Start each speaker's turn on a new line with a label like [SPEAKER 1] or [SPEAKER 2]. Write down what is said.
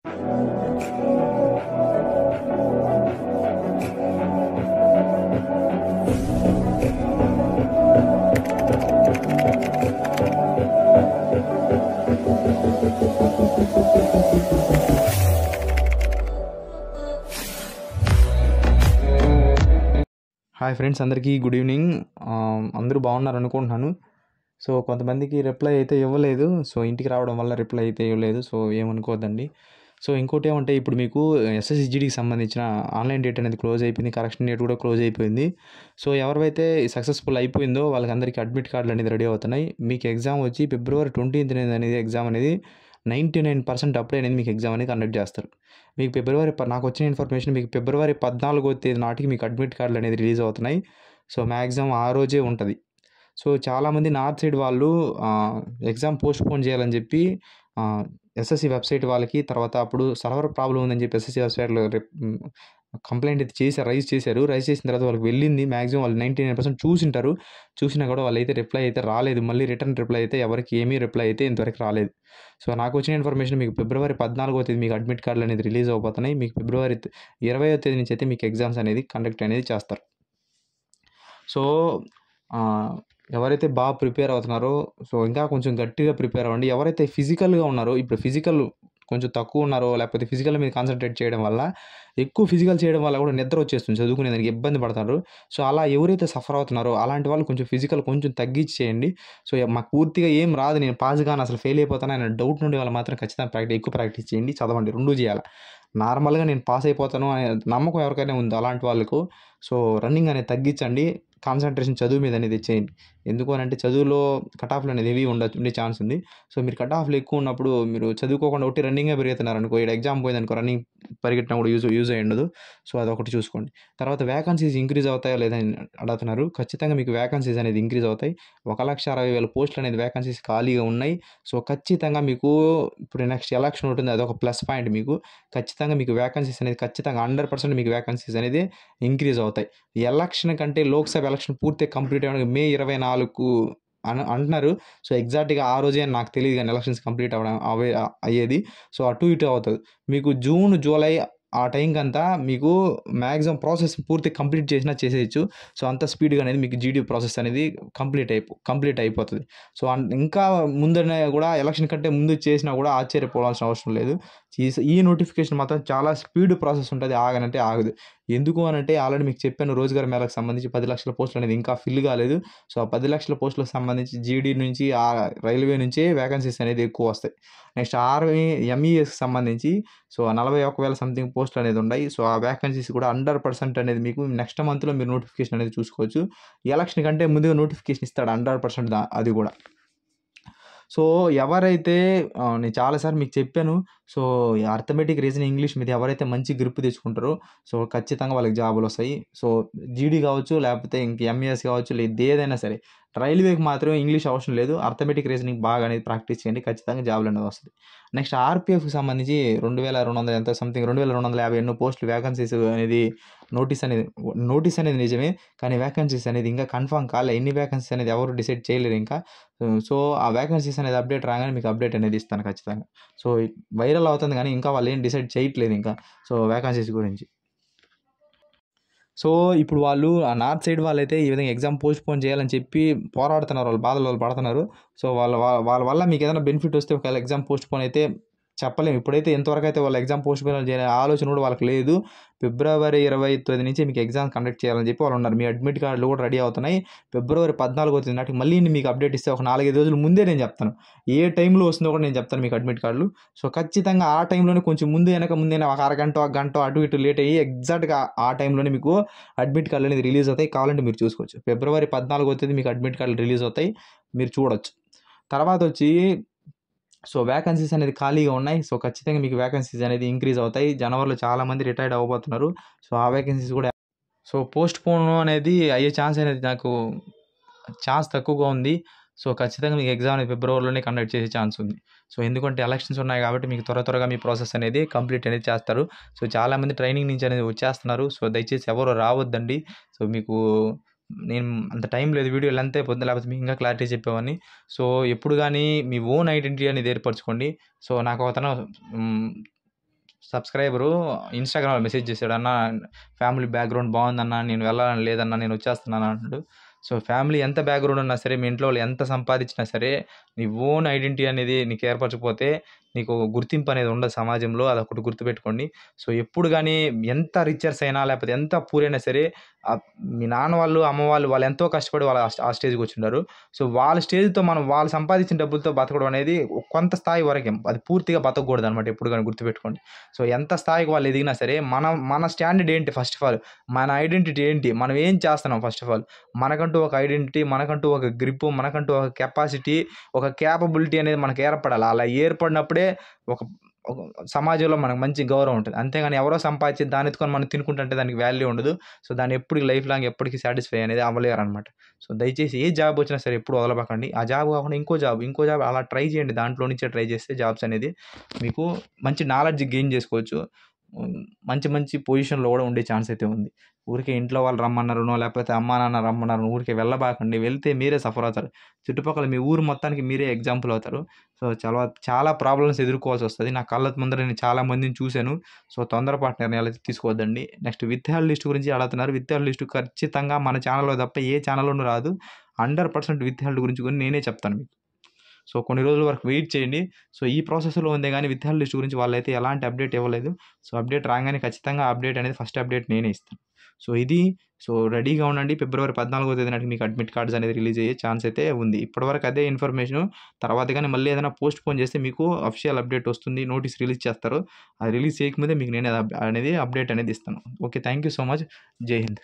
[SPEAKER 1] Hi friends, అందరికీ good evening. అందరూ బాగున్నారు అనుకుంటున్నాను. సో కొంతమందికి రిప్లై అయితే ఇవ్వలేదు. సో ఇంటికి రావడం వల్ల రిప్లై అయితే ఇవ్వలేదు. సో ఏమనుకోవద్దండి. సో ఇంకోటి ఏమంటే, ఇప్పుడు మీకు ఎస్ఎస్సిజిడికి సంబంధించిన ఆన్లైన్ డేట్ అనేది క్లోజ్ అయిపోయింది. కరెక్షన్ డేట్ కూడా క్లోజ్ అయిపోయింది. సో ఎవరైతే సక్సెస్ఫుల్ అయిపోయిందో వాళ్ళకందరికీ అడ్మిట్ కార్డులు అనేది రెడీ అవుతున్నాయి. మీకు ఎగ్జామ్ వచ్చి February 20th అనేది ఎగ్జామ్ అనేది 99% అప్పుడే అనేది మీకు ఎగ్జామ్ అనేది కండక్ట్ చేస్తారు. మీకు నాకు వచ్చిన ఇన్ఫర్మేషన్, మీకు February 14వ తేదీ నాటికి మీకు అడ్మిట్ కార్డులు అనేది రిలీజ్ అవుతున్నాయి. సో మ్యాక్సిమం ఆ రోజే ఉంటుంది. సో చాలామంది నార్త్ సైడ్ వాళ్ళు ఎగ్జామ్ పోస్ట్పోన్ చేయాలని చెప్పి ఎస్ఎస్సి వెబ్సైట్ వాళ్ళకి, తర్వాత అప్పుడు సర్వర్ ప్రాబ్లం ఉందని చెప్పి ఎస్ఎస్సి వెబ్సైట్లో కంప్లైంట్ అయితే రైజ్ చేసిన తర్వాత వాళ్ళకి వెళ్ళింది. మ్యాక్సిమం వాళ్ళు 99% చూసింటారు. చూసినా కూడా వాళ్ళైతే రిప్లై అయితే రాలేదు. మళ్ళీ రిటర్న్ రిప్లై అయితే ఎవరికి ఏమీ రిప్లై అయితే ఇంతవరకు రాలేదు. సో నాకు వచ్చిన ఇన్ఫర్మేషన్, మీకు February 14వ తేదీ మీకు అడ్మిట్ కార్డులు అనేది రిలీజ్ అవబోతున్నాయి. మీకు February 20వ తేదీ నుంచి అయితే మీకు ఎగ్జామ్స్ అనేది కండక్ట్ అనేది చేస్తారు. సో ఎవరైతే బాగా ప్రిపేర్ అవుతున్నారో, సో ఇంకా కొంచెం గట్టిగా ప్రిపేర్ అవ్వండి. ఎవరైతే ఫిజికల్గా ఉన్నారో, ఇప్పుడు ఫిజికల్ కొంచెం తక్కువ ఉన్నారో, లేకపోతే ఫిజికల్ మీద కాన్సన్ట్రేట్ చేయడం వల్ల, ఎక్కువ ఫిజికల్ చేయడం వల్ల కూడా నిద్ర వచ్చేస్తుంది, చదువుకునే దానికి ఇబ్బంది పడతారు. సో అలా ఎవరైతే సఫర్ అవుతున్నారో అలాంటి వాళ్ళు కొంచెం ఫిజికల్ కొంచెం తగ్గించి చేయండి. సో మాకు పూర్తిగా ఏం రాదు, నేను పాస్ గాను, అసలు ఫెయిల్ అయిపోతాను అనే డౌట్ నుండి వాళ్ళు మాత్రం ఖచ్చితంగా ఎక్కువ ప్రాక్టీస్ చేయండి, చదవండి, రెండూ చేయాలి. నార్మల్గా నేను పాస్ అయిపోతాను అనే నమ్మకం ఎవరికైనా ఉంది అలాంటి వాళ్ళకు, సో రన్నింగ్ అనేది తగ్గించండి, కాన్సన్ట్రేషన్ చదువు మీద అనేది చేయండి. ఎందుకు అని అంటే, చదువులో కట్ ఆఫ్లు అనేది హెవీ ఉండే ఛాన్స్ ఉంది. సో మీరు కట్ ఆఫ్లు ఎక్కువ ఉన్నప్పుడు మీరు చదువుకోకుండా ఒకటి రన్నింగే పెరుగుతున్నారు అనుకో, ఇక్కడ ఎగ్జామ్ పోయిందనుకో, రన్నింగ్ పరిగెట్టినా కూడా యూజ్ అయ్యి ఉండదు. సో అదొకటి చూసుకోండి. తర్వాత వ్యాకన్సీస్ ఇంక్రీజ్ అవుతాయో లేదని అడుగుతున్నారు. ఖచ్చితంగా మీకు వ్యాకన్సీస్ అనేది ఇంక్రీజ్ అవుతాయి. 1,60,000 పోస్టులు అనేది వ్యాకన్సీస్ ఖాళీగా ఉన్నాయి. సో ఖచ్చితంగా మీకు ఇప్పుడు నెక్స్ట్ ఎలక్షన్ ఉంటుంది, అదొక ప్లస్ పాయింట్ మీకు. ఖచ్చితంగా మీకు వ్యాకన్సీస్ అనేది ఖచ్చితంగా 100% మీకు వ్యాకన్సీస్ అనేది ఇంక్రీజ్ అవుతాయి. ఎలక్షన్ కంటే లోక్సభ ఎలక్షన్ పూర్తిగా కంప్లీట్ అవ్వడానికి May 24 అంటున్నారు. సో ఎగ్జాక్ట్గా ఆ రోజే నాకు తెలియదు, కానీ ఎలక్షన్స్ కంప్లీట్ అయ్యేది. సో అటు ఇటు అవుతుంది. మీకు జూన్, జూలై ఆ టైంకి అంతా మీకు మ్యాక్సిమం ప్రాసెస్ పూర్తి కంప్లీట్ చేసేయచ్చు. సో అంత స్పీడ్గా అనేది మీకు జీడీ ప్రాసెస్ అనేది కంప్లీట్ అయిపోతుంది. సో ఇంకా ముందనే కూడా, ఎలక్షన్ కంటే ముందు చేసినా కూడా ఆశ్చర్యపోవాల్సిన అవసరం లేదు. ఈ నోటిఫికేషన్ మాత్రం చాలా స్పీడ్ ప్రాసెస్ ఉంటుంది, ఆగనంటే ఆగదు. ఎందుకు అని అంటే, ఆల్రెడీ మీకు చెప్పాను, రోజ్గార్ మేళకు సంబంధించి 10 లక్షల పోస్టులు అనేది ఇంకా ఫిల్ కాలేదు. సో ఆ 10 లక్షల పోస్టులకు సంబంధించి జీడీ నుంచి, ఆ రైల్వే నుంచే వ్యాకన్సీస్ అనేది ఎక్కువ వస్తాయి. నెక్స్ట్ ఆర్మీ, ఎంఈఎస్కి సంబంధించి సో 41,000 సంథింగ్ పోస్టులు అనేది ఉన్నాయి. సో ఆ వ్యాకన్సీస్ కూడా 100% అనేది మీకు నెక్స్ట్ మంత్లో మీరు నోటిఫికేషన్ అనేది చూసుకోవచ్చు. ఎలక్షన్ కంటే ముందుగా నోటిఫికేషన్ ఇస్తాడు 100%, అది కూడా. సో ఎవరైతే నేను చాలాసార్లు మీకు చెప్పాను, సో అర్థమెటిక్, రీజనింగ్, ఇంగ్లీష్ మీద ఎవరైతే మంచి గ్రిప్ తెచ్చుకుంటారో, సో ఖచ్చితంగా వాళ్ళకి జాబులు వస్తాయి. సో జీడీ కావచ్చు, లేకపోతే ఇంక ఎంఈఎస్ కావచ్చు, లేదు ఏదైనా సరే, రైల్వేకి మాత్రం ఇంగ్లీష్ అవసరం లేదు. అర్థమెటిక్, రీజనింగ్ బాగా అనేది ప్రాక్టీస్ చేయండి, ఖచ్చితంగా జాబులు అనేది వస్తుంది. నెక్స్ట్ ఆర్పిఎఫ్కి సంబంధించి 2,200 ఎంత సంథింగ్ 2,250 ఎన్నో పోస్టులు వ్యాకన్సీస్ అనేది నోటీస్ అనేది నిజమే, కానీ వ్యాకన్సీస్ అనేది ఇంకా కన్ఫర్మ్ కాలే. ఎన్ని వ్యాకన్సీస్ అనేది ఎవరు డిసైడ్ చేయలేరు ఇంకా. సో ఆ వ్యాకన్సీస్ అనేది అప్డేట్ రాగానే మీకు అప్డేట్ అనేది ఇస్తాను ఖచ్చితంగా. సో వైరల్ అవుతుంది, కానీ ఇంకా వాళ్ళు ఏం డిసైడ్ చేయట్లేదు ఇంకా, సో వ్యాకన్సీస్ గురించి. సో ఇప్పుడు వాళ్ళు ఆ నార్త్ సైడ్ వాళ్ళైతే ఈ విధంగా ఎగ్జామ్ పోస్ట్పోన్ చేయాలని చెప్పి పోరాడుతున్నారు, వాళ్ళ బాధలు వాళ్ళు పడుతున్నారు. సో వాళ్ళ వల్ల మీకు ఏదైనా బెనిఫిట్ వస్తే, ఒకవేళ ఎగ్జామ్ పోస్ట్పోన్ అయితే చెప్పలేము. ఇప్పుడైతే ఎంతవరకు అయితే వాళ్ళ ఎగ్జామ్ పోస్ట్పోన్ చేయాలనే ఆలోచన కూడా వాళ్ళకి లేదు. February 29 నుంచి మీకు ఎగ్జామ్ కండక్ట్ చేయాలని చెప్పి వాళ్ళు ఉన్నారు. మీ అడ్మిట్ కార్డులు కూడా రెడీ అవుతున్నాయి. February 14వ తేదీ నాటికి మళ్ళీ మీకు అప్డేట్ ఇస్తే, ఒక 4-5 రోజుల ముందే నేను చెప్తాను, ఏ టైంలో వస్తుందో కూడా నేను చెప్తాను మీకు అడ్మిట్ కార్డులు. సో ఖచ్చితంగా ఆ టైంలోనే, కొంచెం ముందు ఒక అరగంట, ఒక గంట అటు ఇటు లేట్ అయ్యి, ఎగ్జాక్ట్గా ఆ టైంలోనే మీకు అడ్మిట్ కార్డులు అనేది రిలీజ్ అవుతాయి. కావాలంటే మీరు చూసుకోవచ్చు. February 14వ తేదీ మీకు అడ్మిట్ కార్డులు రిలీజ్ అవుతాయి, మీరు చూడొచ్చు. తర్వాత వచ్చి, సో వ్యాకన్సీస్ అనేది ఖాళీగా ఉన్నాయి. సో ఖచ్చితంగా మీకు వ్యాకన్సీస్ అనేది ఇంక్రీజ్ అవుతాయి. జనవరిలో చాలామంది రిటైర్డ్ అవ్వబోతున్నారు. సో ఆ వ్యాకన్సీస్ కూడా, సో పోస్ట్పోన్ అనేది అయ్యే ఛాన్స్ అనేది నాకు తక్కువగా ఉంది. సో ఖచ్చితంగా మీకు ఎగ్జామ్ అనేది ఫిబ్రవరిలోనే కండక్ట్ చేసే ఛాన్స్ ఉంది. సో ఎందుకంటే ఎలక్షన్స్ ఉన్నాయి కాబట్టి మీకు త్వరగా మీ ప్రాసెస్ అనేది కంప్లీట్ అనేది చేస్తారు. సో చాలామంది ట్రైనింగ్ నుంచి అనేది వచ్చేస్తున్నారు. సో దయచేసి ఎవరు రావద్దండి. సో మీకు నేను అంత టైం లేదు, వీడియో లెంత్ అయిపోతుంది, లేకపోతే మీకు ఇంకా క్లారిటీ చెప్పేవాడిని. సో ఎప్పుడు కానీ మీ ఓన్ ఐడెంటిటీ అనేది ఏర్పరచుకోండి. సో నాకు అతను సబ్స్క్రైబరు ఇన్స్టాగ్రామ్లో మెసేజ్ చేశాడు, అన్న ఫ్యామిలీ బ్యాక్గ్రౌండ్ బాగుందన్న, నేను వెళ్ళాలని లేదన్నా, నేను వచ్చేస్తున్నాను అంటాడు. సో ఫ్యామిలీ ఎంత బ్యాక్గ్రౌండ్ ఉన్నా సరే, మీ ఇంట్లో వాళ్ళు ఎంత సంపాదించినా సరే, నీ ఓన్ ఐడెంటిటీ అనేది నీకు ఏర్పరచకపోతే నీకు గుర్తింపు అనేది ఉండదు సమాజంలో. అదొకటి గుర్తుపెట్టుకోండి. సో ఎప్పుడు కానీ ఎంత రిచర్స్ అయినా లేకపోతే ఎంత పూర్ అయినా సరే, మీ నాన్న వాళ్ళు అమ్మ వాళ్ళు ఎంతో కష్టపడి వాళ్ళు ఆ స్టేజ్కి వచ్చి ఉన్నారు. సో వాళ్ళ స్టేజ్తో మనం వాళ్ళు సంపాదించిన డబ్బులతో బతకడం అనేది కొంత స్థాయి వరకే, అది పూర్తిగా బతకూడదు అనమాట. ఎప్పుడు కానీ గుర్తుపెట్టుకోండి. సో ఎంత స్థాయికి వాళ్ళు ఎదిగినా సరే, మన స్టాండర్డ్ ఏంటి, ఫస్ట్ ఆఫ్ ఆల్ మన ఐడెంటిటీ ఏంటి, మనం ఏం చేస్తున్నాం, ఫస్ట్ ఆఫ్ ఆల్ మనకంటూ ఒక ఐడెంటిటీ, మనకంటూ ఒక గ్రిప్, మనకంటూ ఒక కెపాసిటీ, ఒక క్యాపబిలిటీ అనేది మనకు ఏర్పడాలి. అలా ఏర్పడినప్పుడే ఒక ఒక సమాజంలో మనకు మంచి గౌరవం ఉంటుంది. అంతేగాని ఎవరో సంపాదించి దాన్ని ఎత్తుకొని మనం తినుకుంటుంటే దానికి వాల్యూ ఉండదు. సో దాన్ని ఎప్పటికి లైఫ్ లాంగ్ ఎప్పటికీ సాటిస్ఫై అనేది అవ్వలేరు అనమాట. సో దయచేసి ఏ జాబ్ వచ్చినా సరే ఎప్పుడు వదలబాకండి. ఆ జాబ్ కాకుండా ఇంకో జాబ్ అలా ట్రై చేయండి. దాంట్లో నుంచే ట్రై చేస్తే జాబ్స్ అనేది మీకు మంచి నాలెడ్జ్ గెయిన్ చేసుకోవచ్చు. మంచి మంచి పొజిషన్లో కూడా ఉండే ఛాన్స్ అయితే ఉంది. ఊరికే ఇంట్లో వాళ్ళు రమ్మన్నారనో లేకపోతే అమ్మా నాన్న రమ్మన్నారనో ఊరికే వెళ్ళబాకండి. వెళ్తే మీరే సఫర్ అవుతారు. చుట్టుపక్కల మీ ఊరు మొత్తానికి మీరే ఎగ్జాంపుల్ అవుతారు. సో చాలా ప్రాబ్లమ్స్ ఎదుర్కోవాల్సి వస్తుంది. నా కళ్ళ ముందర నేను చాలా మందిని చూశాను. సో తొందరపాటు నిర్ణయాలు అయితే తీసుకోవద్దండి. నెక్స్ట్ విత్ హెల్త్ లిస్ట్ గురించి అడుగుతున్నారు. విత్ హెల్త్ లిస్ట్ ఖచ్చితంగా మన ఛానల్లో తప్ప ఏ ఛానల్లోనూ రాదు. 100% విత్ హెల్త్ గురించి కూడా నేనే చెప్తాను మీకు. సో కొన్ని రోజుల వరకు వెయిట్ చేయండి. సో ఈ ప్రాసెస్లో ఉందే కానీ విత్ హెల్త్ లిస్ట్ గురించి వాళ్ళైతే ఎలాంటి అప్డేట్ ఇవ్వలేదు. సో అప్డేట్ రాగానే ఖచ్చితంగా అప్డేట్ అనేది ఫస్ట్ అప్డేట్ నేనే ఇస్తాను. సో రెడీగా ఉండండి. ఫిబ్రవరి 14వ తేదీ నాటికి మీకు అడ్మిట్ కార్డ్స్ అనేది రిలీజ్ అయ్యే ఛాన్స్ అయితే ఉంది. ఇప్పటివరకు అదే ఇన్ఫర్మేషన్. తర్వాత కానీ మళ్ళీ ఏదైనా పోస్ట్ పోన్ చేస్తే మీకు అఫిషియల్ అప్డేట్ వస్తుంది, నోటీస్ రిలీజ్ చేస్తారు. అది రిలీజ్ చేయకముందే మీకు నేను అనేది అప్డేట్ అనేది ఇస్తాను. Okay, thank you so much. జై హింద్.